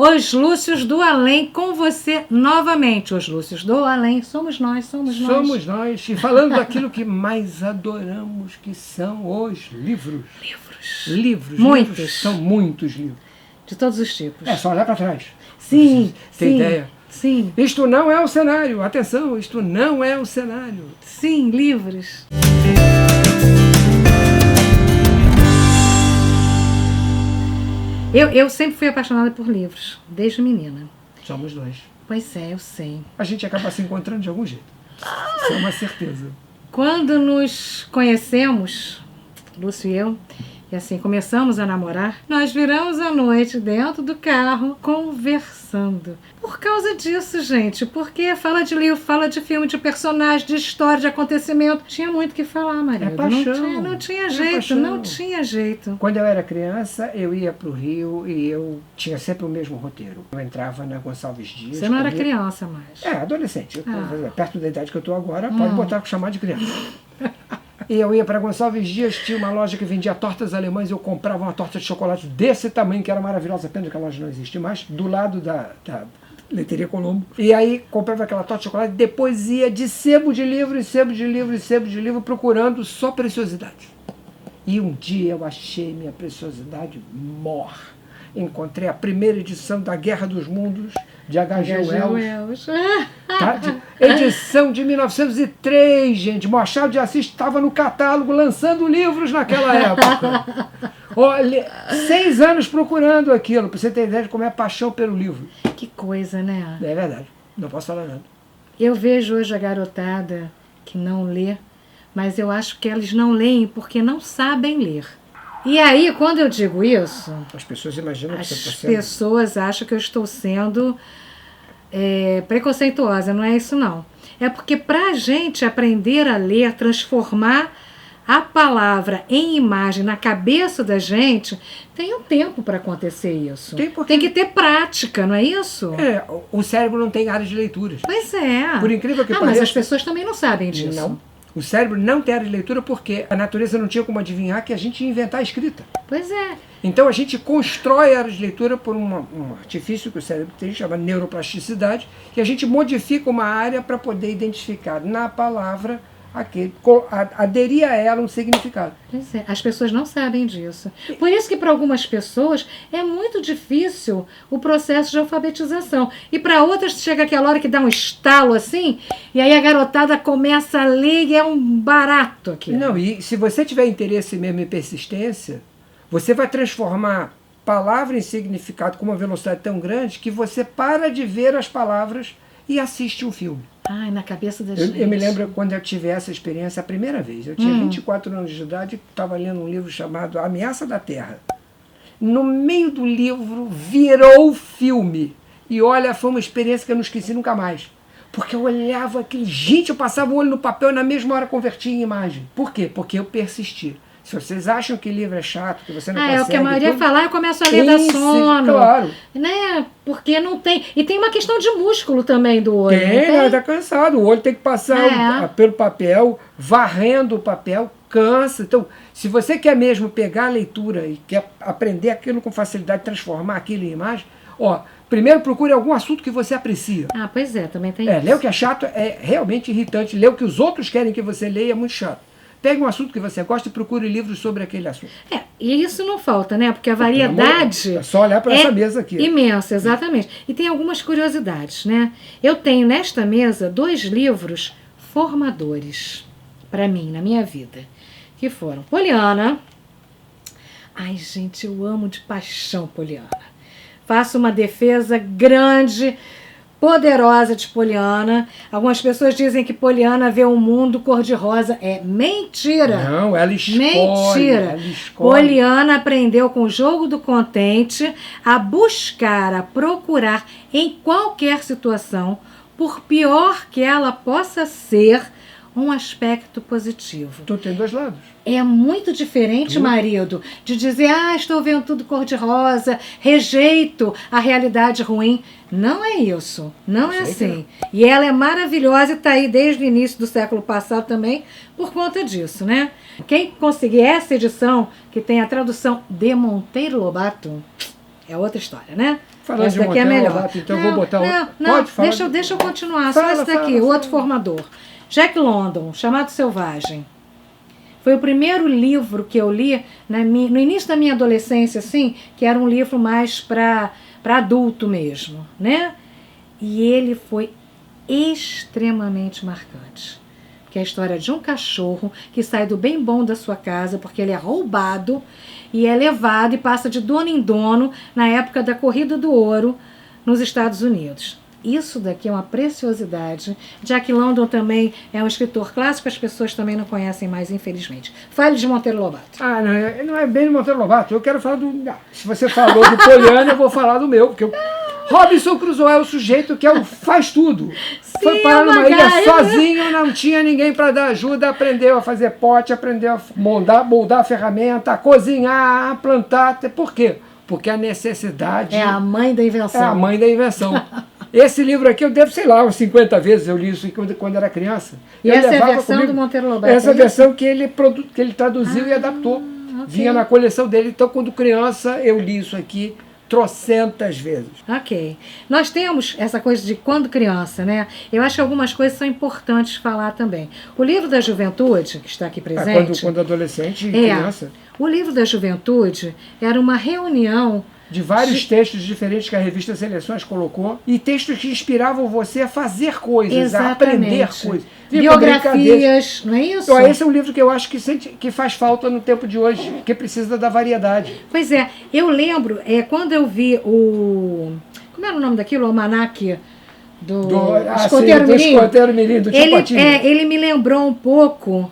Os Lúcios do Além com você novamente. Os Lúcios do Além somos nós. Somos nós. E falando daquilo que mais adoramos, que são os livros. Livros. Muitos. São muitos livros. De todos os tipos. É só olhar para trás. Sim, Tem ideia? Sim. Isto não é o cenário. Atenção, isto não é o cenário. Sim, livros. Eu sempre fui apaixonada por livros, desde menina. Somos dois. Pois é, eu sei. A gente acaba se encontrando de algum jeito. Isso é uma certeza. Quando nos conhecemos, Lúcio e eu, e assim começamos a namorar, nós viramos a noite dentro do carro conversando. Por causa disso, gente, porque fala de livro, fala de filme, de personagem, de história, de acontecimento. Tinha muito o que falar, marido. É paixão. Não tinha É jeito, paixão. não tinha jeito. Quando eu era criança, eu ia para o Rio e eu tinha sempre o mesmo roteiro. Eu entrava na Gonçalves Dias. Você não era criança mais. É, adolescente. Perto da idade que eu estou agora, pode botar com chamar de criança. E eu ia para Gonçalves Dias, tinha uma loja que vendia tortas alemãs, eu comprava uma torta de chocolate desse tamanho, que era maravilhosa, pena que a loja não existe mais, do lado da Leteria Colombo. E aí comprava aquela torta de chocolate, depois ia de sebo de livro, procurando só preciosidade. E um dia eu achei minha preciosidade mor. Encontrei a primeira edição da Guerra dos Mundos, de H.G. Wells. Tá? Edição de 1903, gente. Machado de Assis estava no catálogo lançando livros naquela época. Olha, 6 anos procurando aquilo, para você ter ideia de como é a paixão pelo livro. Que coisa, né? É verdade, não posso falar nada. Eu vejo hoje a garotada que não lê, mas eu acho que eles não leem porque não sabem ler. E aí, quando eu digo isso, as pessoas imaginam que você está sendo... As pessoas acham que eu estou sendo preconceituosa, não é isso não. É porque para a gente aprender a ler, transformar a palavra em imagem na cabeça da gente, tem um tempo para acontecer isso. Tem que ter prática, não é isso? É, o cérebro não tem área de leituras. Pois é. Por incrível que pareça... Mas as pessoas também não sabem disso. Não. O cérebro não tem área de leitura porque a natureza não tinha como adivinhar que a gente ia inventar a escrita. Pois é. Então a gente constrói a área de leitura por um artifício que o cérebro tem, chamado neuroplasticidade, e a gente modifica uma área para poder identificar na palavra aderir a ela um significado. Pois é, as pessoas não sabem disso. Por isso que para algumas pessoas é muito difícil o processo de alfabetização. E para outras chega aquela hora que dá um estalo assim, e aí a garotada começa a ler e é um barato aqui. Não, e se você tiver interesse mesmo em persistência, você vai transformar palavra em significado com uma velocidade tão grande que você para de ver as palavras e assiste um filme. Ai, na cabeça da gente. Eu me lembro quando eu tive essa experiência a primeira vez. Eu tinha 24 anos de idade e estava lendo um livro chamado A Ameaça da Terra. No meio do livro virou filme. E olha, foi uma experiência que eu não esqueci nunca mais. Porque eu olhava aquilo, gente, eu passava o olho no papel e na mesma hora convertia em imagem. Por quê? Porque eu persisti. Se vocês acham que livro é chato, que você não consegue... É o que a maioria fala, eu começo a ler da sono. Claro. Né? Porque não tem... E tem uma questão de músculo também do olho. Tem, tá cansado. O olho tem que passar pelo papel, varrendo o papel, cansa. Então, se você quer mesmo pegar a leitura e quer aprender aquilo com facilidade, transformar aquilo em imagem, primeiro procure algum assunto que você aprecia. Ah, pois é, também tem isso. Ler o que é chato é realmente irritante. Ler o que os outros querem que você leia é muito chato. Pegue um assunto que você gosta e procure livros sobre aquele assunto. E isso não falta, né? Porque a variedade... É só olhar para essa mesa aqui. Imensa, exatamente. E tem algumas curiosidades, né? Eu tenho nesta mesa 2 livros formadores para mim, na minha vida, que foram Poliana. Ai, gente, eu amo de paixão Poliana. Faço uma defesa grande, poderosa de Poliana. Algumas pessoas dizem que Poliana vê o mundo cor-de-rosa. É mentira. Não, ela escolhe. Mentira. Ela escolhe. Poliana aprendeu com o jogo do contente a buscar, a procurar em qualquer situação, por pior que ela possa ser, um aspecto positivo. Tu tem 2 lados. É muito diferente, marido, de dizer, estou vendo tudo cor-de-rosa, rejeito a realidade ruim. Não é isso, não é assim. E ela é maravilhosa e está aí desde o início do século passado também por conta disso, né? Quem conseguir essa edição, que tem a tradução de Monteiro Lobato, é outra história, né? Falando essa de daqui é Monteiro melhor. Lobato, então eu vou botar Pode falar. Deixa eu continuar. Só esse daqui, o outro formador. Jack London, Chamado Selvagem. Foi o primeiro livro que eu li no início da minha adolescência, assim, que era um livro mais para adulto mesmo, né? E ele foi extremamente marcante. Que é a história de um cachorro que sai do bem bom da sua casa porque ele é roubado e é levado e passa de dono em dono na época da Corrida do Ouro nos Estados Unidos. Isso daqui é uma preciosidade. Jack London também é um escritor clássico, as pessoas também não conhecem mais, infelizmente. Fale de Monteiro Lobato. Ah, não é bem de Monteiro Lobato. Eu quero falar do... Se você falou do Poliana, eu vou falar do meu, porque Robinson Crusoe é o sujeito que faz tudo. Sim, foi parar numa ilha sozinho, não tinha ninguém para dar ajuda, aprendeu a fazer pote, aprendeu a moldar a ferramenta, a cozinhar, a plantar. Por quê? Porque a necessidade... É a mãe da invenção. É a mãe da invenção. Esse livro aqui eu devo, sei lá, umas 50 vezes eu li isso quando era criança. E essa é a versão do Monteiro Lobato? Essa versão que ele traduziu e adaptou. Okay. Vinha na coleção dele. Então, quando criança, eu li isso aqui trocentas vezes. Ok. Nós temos essa coisa de quando criança, né? Eu acho que algumas coisas são importantes falar também. O livro da juventude, que está aqui presente... Quando adolescente e criança. O livro da juventude era uma reunião de vários textos diferentes que a revista Seleções colocou, e textos que inspiravam você a fazer coisas, exatamente, a aprender coisas. Biografias, não é isso? Então, esse é um livro que eu acho que faz falta no tempo de hoje, que precisa da variedade. Pois é, eu lembro, quando eu vi o... Como era o nome daquilo? O Almanaque do Escoteiro Mirim, do Tio Patinho. Ele me lembrou um pouco...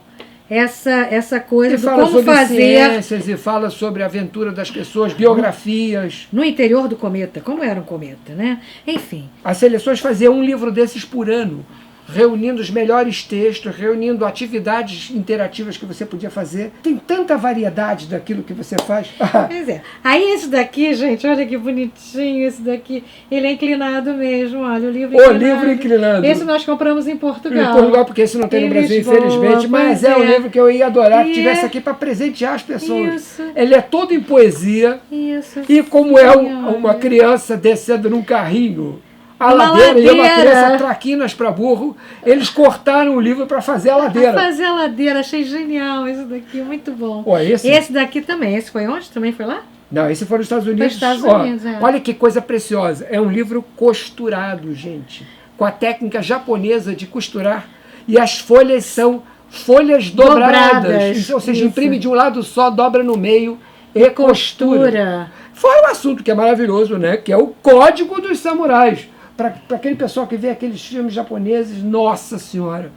Essa coisa de como sobre fazer ciências e fala sobre a aventura das pessoas, biografias. No interior do cometa, como era um cometa, né? Enfim. As Seleções faziam um livro desses por ano, reunindo os melhores textos, reunindo atividades interativas que você podia fazer. Tem tanta variedade daquilo que você faz. Pois é. Aí esse daqui, gente, olha que bonitinho esse daqui. Ele é inclinado mesmo, olha, o livro inclinado. O livro inclinado. Esse nós compramos em Portugal. Em Portugal, porque esse não tem no Brasil, infelizmente. Mas é um livro que eu ia adorar que tivesse aqui para presentear as pessoas. Isso. Ele é todo em poesia. Isso. E como é uma criança descendo num carrinho... A ladeira e uma criança traquinas para burro, eles cortaram o livro para fazer a ladeira. Para fazer a ladeira, achei genial isso daqui, muito bom. Esse daqui também, esse foi onde? Também foi lá? Não, esse foi nos Estados Unidos. Foi nos Estados Unidos, Olha que coisa preciosa, é um livro costurado, gente, com a técnica japonesa de costurar, e as folhas são folhas dobradas. Ou seja, imprime de um lado só, dobra no meio e costura. Fora um assunto que é maravilhoso, né? Que é o Código dos Samurais. Para aquele pessoal que vê aqueles filmes japoneses, nossa senhora,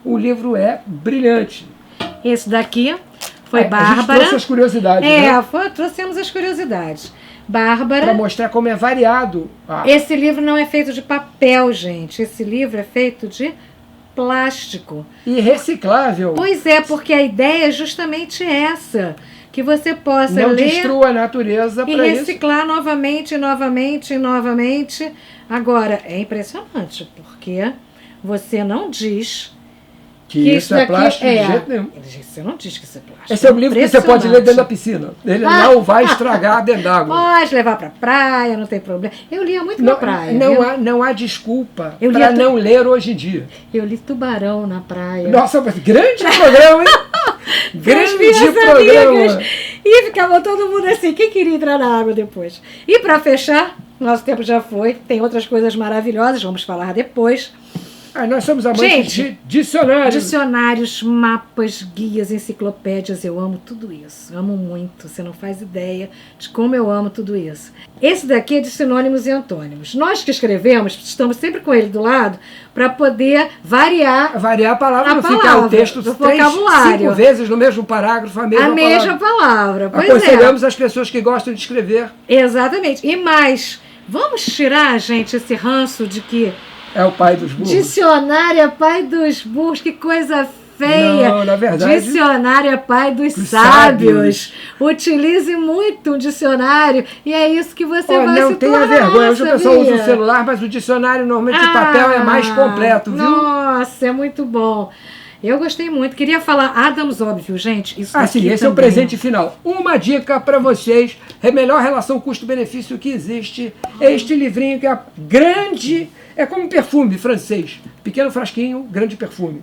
o livro é brilhante. Esse daqui foi Bárbara. A gente trouxe as curiosidades, né? Trouxemos as curiosidades. Bárbara. Para mostrar como é variado. Esse livro não é feito de papel, gente. Esse livro é feito de plástico. E reciclável. Pois é, porque a ideia é justamente essa. Que você possa não ler destrua a natureza e reciclar novamente, novamente, novamente. Agora, é impressionante, porque você não diz que isso é plástico de jeito nenhum. Você não diz que isso é plástico. Esse é um livro que você pode ler dentro da piscina. Ele não vai estragar dentro d'água. Pode levar para praia, não tem problema. Eu lia muito na praia. Não há desculpa para não ler hoje em dia. Eu li Tubarão na praia. Nossa, mas grande programa, hein? Grande programa. E ficava todo mundo assim, quem queria entrar na água depois? E para fechar, nosso tempo já foi, tem outras coisas maravilhosas, vamos falar depois. Nós somos amantes de dicionários. Dicionários, mapas, guias, enciclopédias, eu amo tudo isso. Amo muito, você não faz ideia de como eu amo tudo isso. Esse daqui é de sinônimos e antônimos. Nós que escrevemos, estamos sempre com ele do lado para poder variar a palavra, não ficar o texto 5 vezes no mesmo parágrafo, a mesma palavra. Pois aconselhamos as pessoas que gostam de escrever. Exatamente. E mais, vamos tirar, gente, esse ranço de que é o pai dos burros. Dicionário é pai dos burros, que coisa feia. Não, na verdade... Dicionário é pai dos sábios. Utilize muito um dicionário e é isso que você vai se tornar. Não tenha vergonha. Hoje o pessoal usa o celular, mas o dicionário normalmente de papel é mais completo, viu? Nossa, é muito bom. Eu gostei muito. Queria falar Adams, óbvio, gente. Isso sim, esse é o presente final. Uma dica para vocês, é a melhor relação custo-benefício que existe. Este livrinho que é grande, é como perfume francês. Pequeno frasquinho, grande perfume.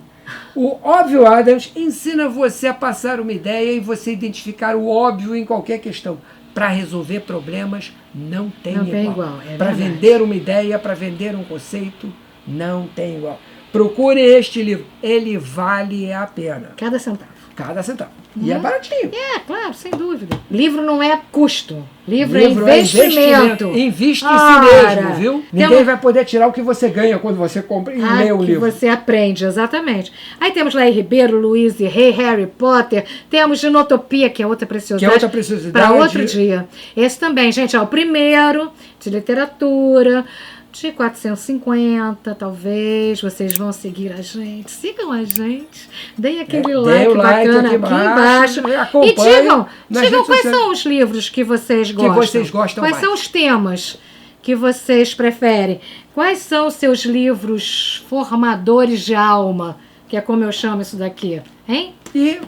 O Óbvio Adams ensina você a passar uma ideia e você identificar o óbvio em qualquer questão. Para resolver problemas, não tem igual. Para vender uma ideia, para vender um conceito, não tem igual. Procure este livro, ele vale a pena. Cada centavo. Cada centavo. E é baratinho. É, claro, sem dúvida. Livro não é custo. Livro é investimento. Investe em si mesmo, viu? Ninguém vai poder tirar o que você ganha quando você compra e lê o livro. Você aprende, exatamente. Aí temos Laí Ribeiro, Luiz e Rei, Harry Potter. Temos Ginotopia, que é outra preciosidade. Para outro dia. Esse também, gente, é o primeiro de literatura. De 450, talvez, vocês vão seguir a gente. Sigam a gente. Deem aquele like bacana aqui embaixo. E digam quais são os livros que vocês gostam. Que vocês gostam mais. Quais são os temas que vocês preferem. Quais são os seus livros formadores de alma, que é como eu chamo isso daqui. Hein? E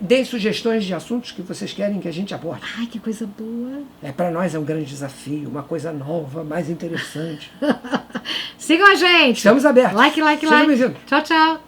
deem sugestões de assuntos que vocês querem que a gente aborde. Ai, que coisa boa. Para nós é um grande desafio, uma coisa nova, mais interessante. Sigam a gente. Estamos abertos. Like. Tchau, tchau.